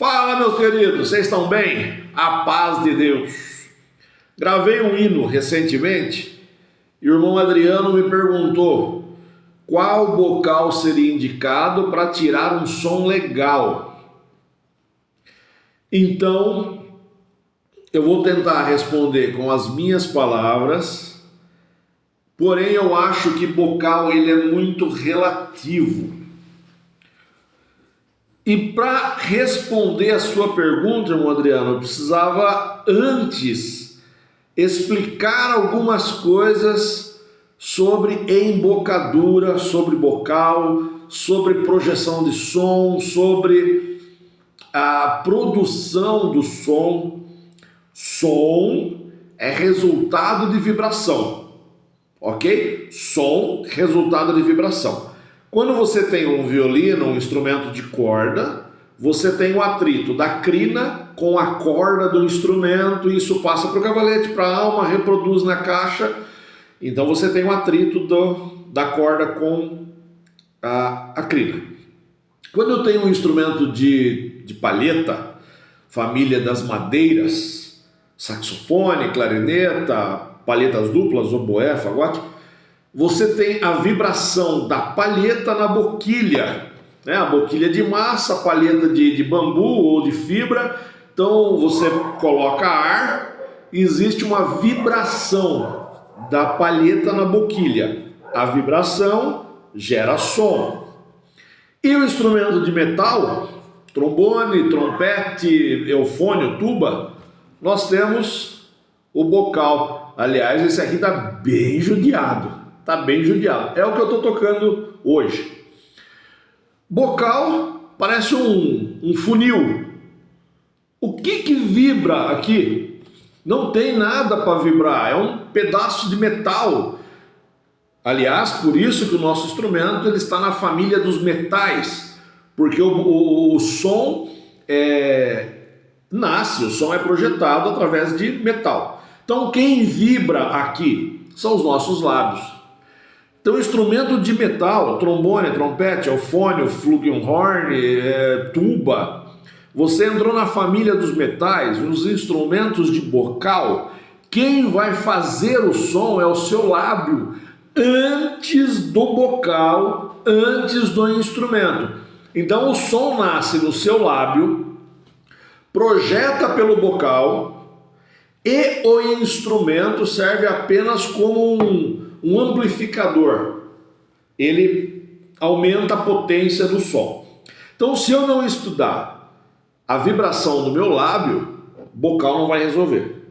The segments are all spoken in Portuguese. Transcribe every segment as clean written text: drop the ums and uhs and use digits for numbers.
Fala, meus queridos, vocês estão bem? A paz de Deus. Gravei um hino recentemente e o irmão Adriano me perguntou qual bocal seria indicado para tirar um som legal. Então, eu vou tentar responder com as minhas palavras, porém eu acho que bocal ele é muito relativo. E para responder a sua pergunta, irmão Adriano, eu precisava antes explicar algumas coisas sobre embocadura, sobre bocal, sobre projeção de som, sobre a produção do som. Som é resultado de vibração, ok? Som, resultado de vibração. Quando você tem um violino, um instrumento de corda, você tem o atrito da crina com a corda do instrumento, e isso passa para o cavalete, para a alma, reproduz na caixa. Então você tem o atrito da corda com a crina. Quando eu tenho um instrumento de palheta, família das madeiras, saxofone, clarineta, palhetas duplas, oboé, fagote, você tem a vibração da palheta na boquilha, né? A boquilha de massa, a palheta de bambu ou de fibra. Então você coloca ar, existe uma vibração da palheta na boquilha. A vibração gera som. E o instrumento de metal, trombone, trompete, eufônio, tuba, nós temos o bocal. Aliás, esse aqui está bem judiado. Tá bem judiado. É o que eu estou tocando hoje. Bocal parece um funil. O que vibra aqui? Não tem nada para vibrar. É um pedaço de metal. Aliás, por isso que o nosso instrumento ele está na família dos metais. Porque o som nasce, o som é projetado através de metal. Então quem vibra aqui são os nossos lábios. Então, instrumento de metal, trombone, trompete, eufônio, flugelhorn, tuba, você entrou na família dos metais, os instrumentos de bocal, quem vai fazer o som é o seu lábio, antes do bocal, antes do instrumento. Então, o som nasce no seu lábio, projeta pelo bocal, e o instrumento serve apenas como um amplificador. Ele aumenta a potência do som. Então, se eu não estudar a vibração do meu lábio, bocal não vai resolver.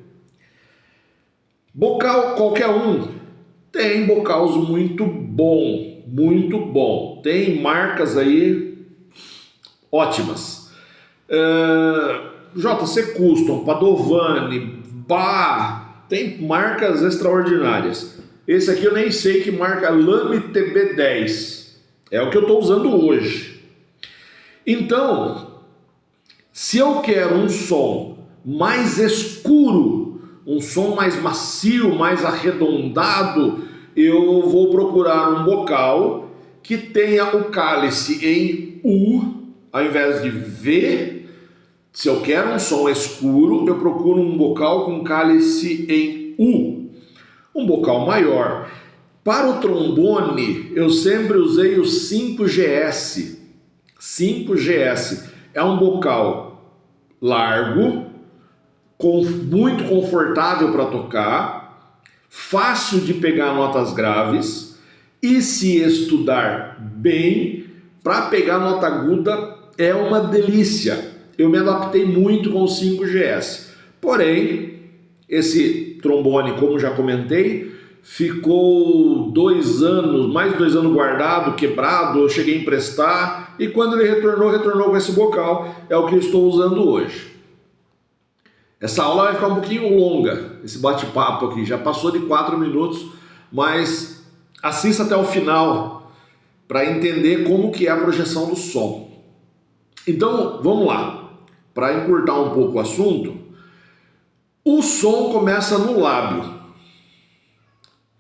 Bocal, qualquer um, tem bocals muito bom, muito bom. Tem marcas aí ótimas. JC Custom, Padovani, Bach, tem marcas extraordinárias. Esse aqui eu nem sei que marca, Lamy TB10. É o que eu estou usando hoje. Então, se eu quero um som mais escuro, um som mais macio, mais arredondado, eu vou procurar um bocal que tenha o cálice em U, ao invés de V. Se eu quero um som escuro, eu procuro um bocal com cálice em U. Um bocal maior. Para o trombone, eu sempre usei o 5GS. 5GS é um bocal largo, muito confortável para tocar, fácil de pegar notas graves, e se estudar bem, para pegar nota aguda é uma delícia. Eu me adaptei muito com o 5GS. Porém, esse trombone, como já comentei, ficou 2 anos, mais de 2 anos guardado, quebrado, eu cheguei a emprestar, e quando ele retornou com esse bocal, é o que eu estou usando hoje. Essa aula vai ficar um pouquinho longa, esse bate-papo aqui, já passou de 4 minutos, mas assista até o final para entender como que é a projeção do som. Então, vamos lá, para encurtar um pouco o assunto. O som começa no lábio.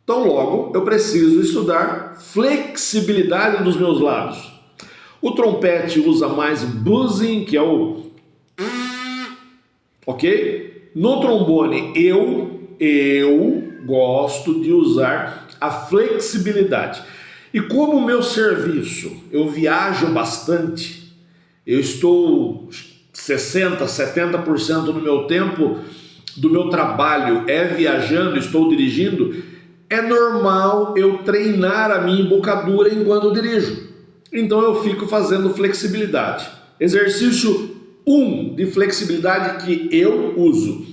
Então, logo, eu preciso estudar flexibilidade dos meus lábios. O trompete usa mais buzzing, que é Ok? No trombone, eu gosto de usar a flexibilidade. E como o meu serviço, eu viajo bastante, eu estou 60%, 70% do meu tempo, do meu trabalho é viajando, estou dirigindo, é normal eu treinar a minha embocadura enquanto eu dirijo. Então eu fico fazendo flexibilidade. Exercício 1 de flexibilidade que eu uso.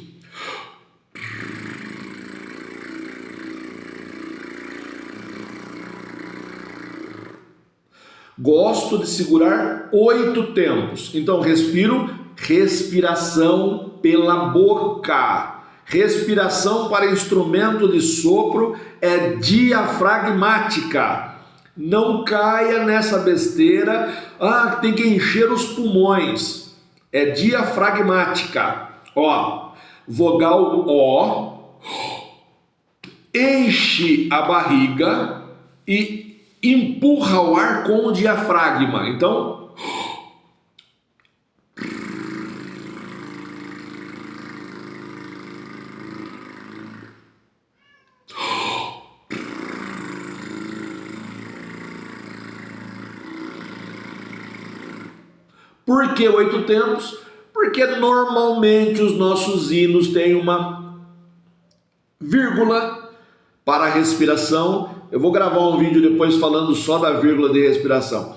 Gosto de segurar 8 tempos. Então respiração pela boca. Respiração para instrumento de sopro é diafragmática. Não caia nessa besteira, tem que encher os pulmões. É diafragmática. Ó, vogal O, enche a barriga e empurra o ar com o diafragma. Então, por que 8 tempos? Porque normalmente os nossos hinos têm uma vírgula para a respiração. Eu vou gravar um vídeo depois falando só da vírgula de respiração.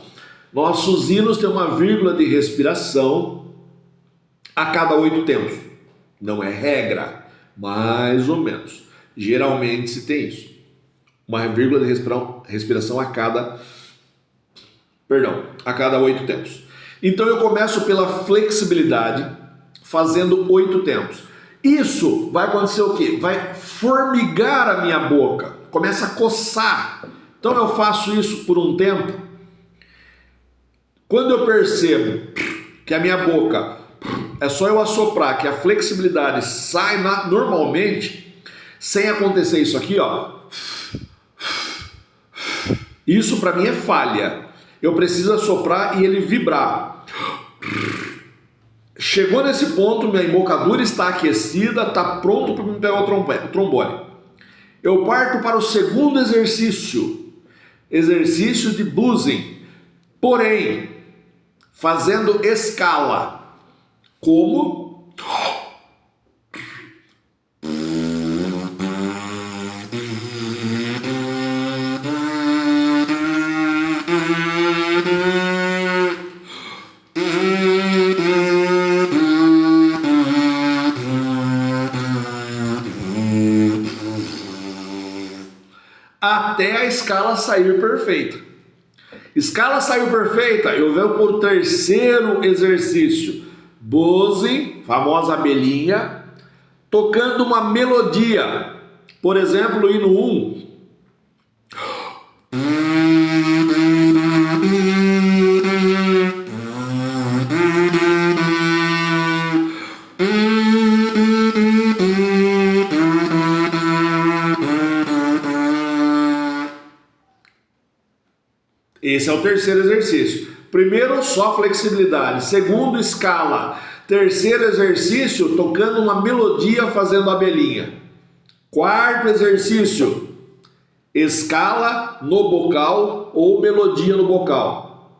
Nossos hinos têm uma vírgula de respiração a cada 8 tempos. Não é regra, mais ou menos. Geralmente se tem isso. Uma vírgula de respiração a cada 8 tempos. Então eu começo pela flexibilidade, fazendo 8 tempos. Isso vai acontecer o quê? Vai formigar a minha boca, começa a coçar. Então eu faço isso por um tempo. Quando eu percebo que a minha boca, é só eu assoprar, que a flexibilidade sai normalmente, sem acontecer isso aqui, ó. Isso para mim é falha. Eu preciso assoprar e ele vibrar. Chegou nesse ponto, minha embocadura está aquecida, está pronto para me pegar o trombone. Eu parto para o segundo exercício. Exercício de buzzing. Porém, fazendo escala. Como? Até a escala sair perfeita. Escala saiu perfeita, eu venho para o terceiro exercício. Buzzing, famosa abelhinha, tocando uma melodia. Por exemplo, o hino 1. Esse é o terceiro exercício. Primeiro, só flexibilidade. Segundo, escala. Terceiro exercício, tocando uma melodia, fazendo abelhinha. Quarto exercício, escala no bocal ou melodia no bocal.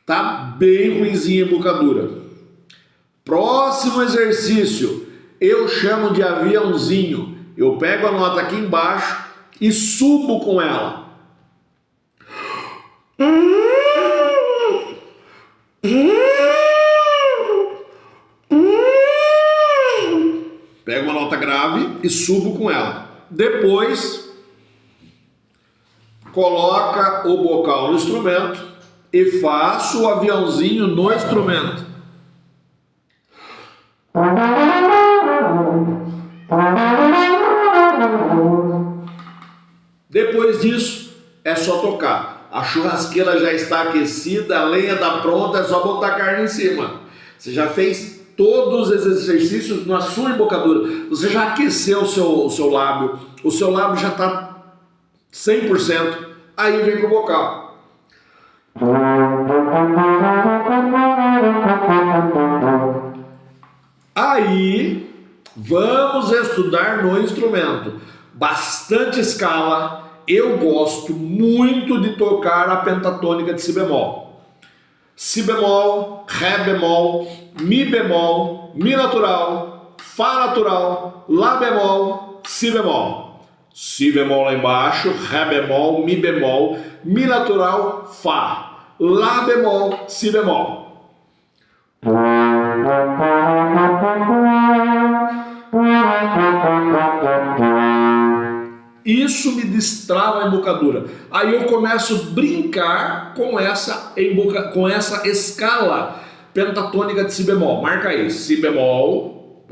Tá bem ruimzinha a embocadura. Próximo exercício, eu chamo de aviãozinho. Eu pego a nota aqui embaixo e subo com ela. Pego uma nota grave e subo com ela. Depois, coloca o bocal no instrumento e faço o aviãozinho no instrumento. Depois disso, é só tocar. A churrasqueira já está aquecida, a lenha está pronta, é só botar a carne em cima. Você já fez todos os exercícios na sua embocadura. Você já aqueceu o seu lábio, o seu lábio já está 100%, aí vem pro bocal. Aí vamos estudar no instrumento. Bastante escala. Eu gosto muito de tocar a pentatônica de si bemol. Si bemol, ré bemol, mi natural, fá natural, lá bemol, si bemol. Si bemol lá embaixo, ré bemol, mi natural, fá, lá bemol, si bemol. Isso me destrava a embocadura. Aí eu começo a brincar com essa escala pentatônica de si bemol. Marca aí, si bemol,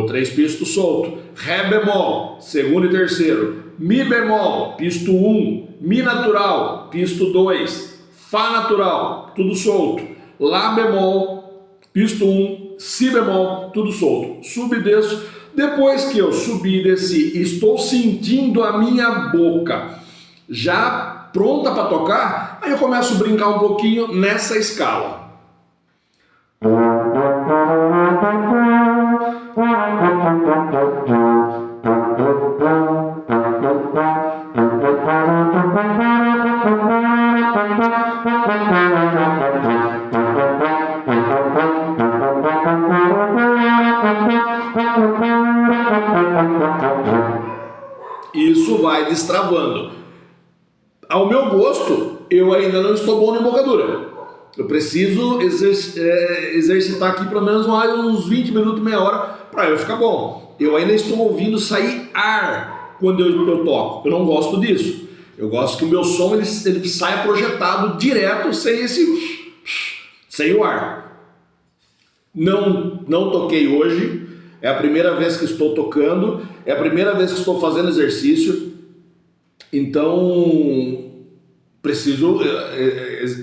3 pistos solto, ré bemol, segundo e terceiro, mi bemol, pisto 1, mi natural, pisto 2, fá natural, tudo solto, lá bemol, pisto 1, si bemol, tudo solto. Subo e desço. Depois que eu subi e desci, estou sentindo a minha boca já pronta para tocar, aí eu começo a brincar um pouquinho nessa escala. Isso vai destravando. Ao meu gosto, eu ainda não estou bom na embocadura. Eu preciso exercitar aqui pelo menos uns 20 minutos, meia hora, para eu ficar bom. Eu ainda estou ouvindo sair ar quando eu toco. Eu não gosto disso. Eu gosto que o meu som ele saia projetado direto, sem o ar. Não toquei hoje. É a primeira vez que estou tocando, é a primeira vez que estou fazendo exercício, então preciso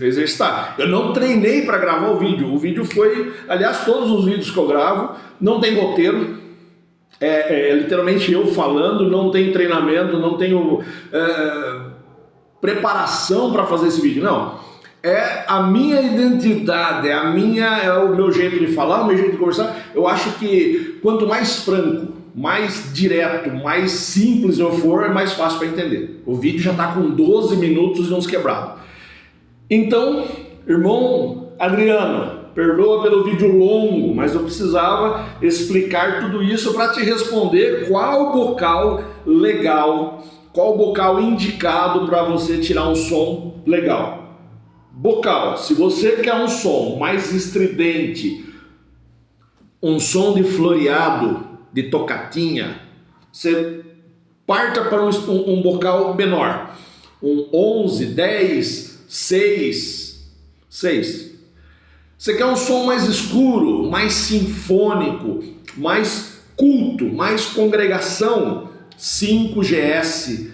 exercitar. Eu não treinei para gravar o vídeo foi, aliás, todos os vídeos que eu gravo, não tem roteiro, é literalmente eu falando, não tem treinamento, não tenho preparação para fazer esse vídeo, não. É a minha identidade, é o meu jeito de falar, o meu jeito de conversar. Eu acho que quanto mais franco, mais direto, mais simples eu for, é mais fácil para entender. O vídeo já está com 12 minutos e uns quebrados. Então, irmão Adriano, perdoa pelo vídeo longo, mas eu precisava explicar tudo isso para te responder qual bocal legal, qual bocal indicado para você tirar um som legal. Bocal, se você quer um som mais estridente, um som de floreado, de tocatinha, você parta para um bocal menor, um 11, 10, 6. Você quer um som mais escuro, mais sinfônico, mais culto, mais congregação, 5GS,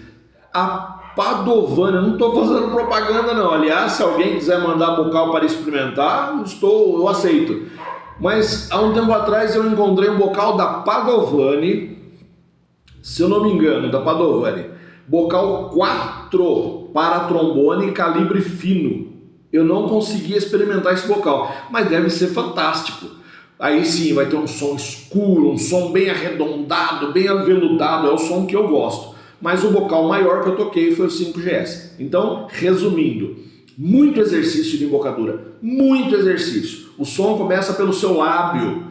a Padovani. Eu não estou fazendo propaganda não, aliás, se alguém quiser mandar bocal para experimentar, eu aceito. Mas há um tempo atrás eu encontrei um bocal da Padovani, se eu não me engano, da Padovani, bocal 4 para trombone calibre fino. Eu não consegui experimentar esse bocal, mas deve ser fantástico. Aí sim vai ter um som escuro, um som bem arredondado, bem aveludado, é o som que eu gosto. Mas o bocal maior que eu toquei foi o 5GS. Então, resumindo, muito exercício de embocadura, muito exercício. O som começa pelo seu lábio,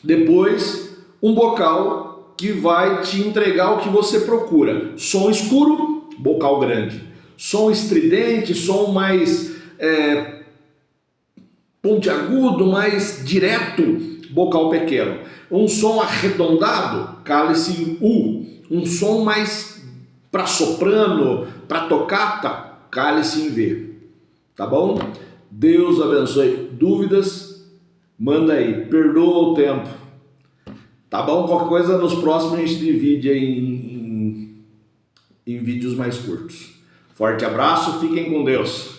Depois, um bocal que vai te entregar o que você procura. Som escuro, bocal grande. Som estridente, som mais pontiagudo, mais direto, bocal pequeno. Um som arredondado, cálice U. Um som mais para soprano, para tocata, cálice em V. Tá bom? Deus abençoe. Dúvidas? Manda aí. Perdoa o tempo. Tá bom? Qualquer coisa nos próximos a gente divide em vídeos mais curtos. Forte abraço, fiquem com Deus.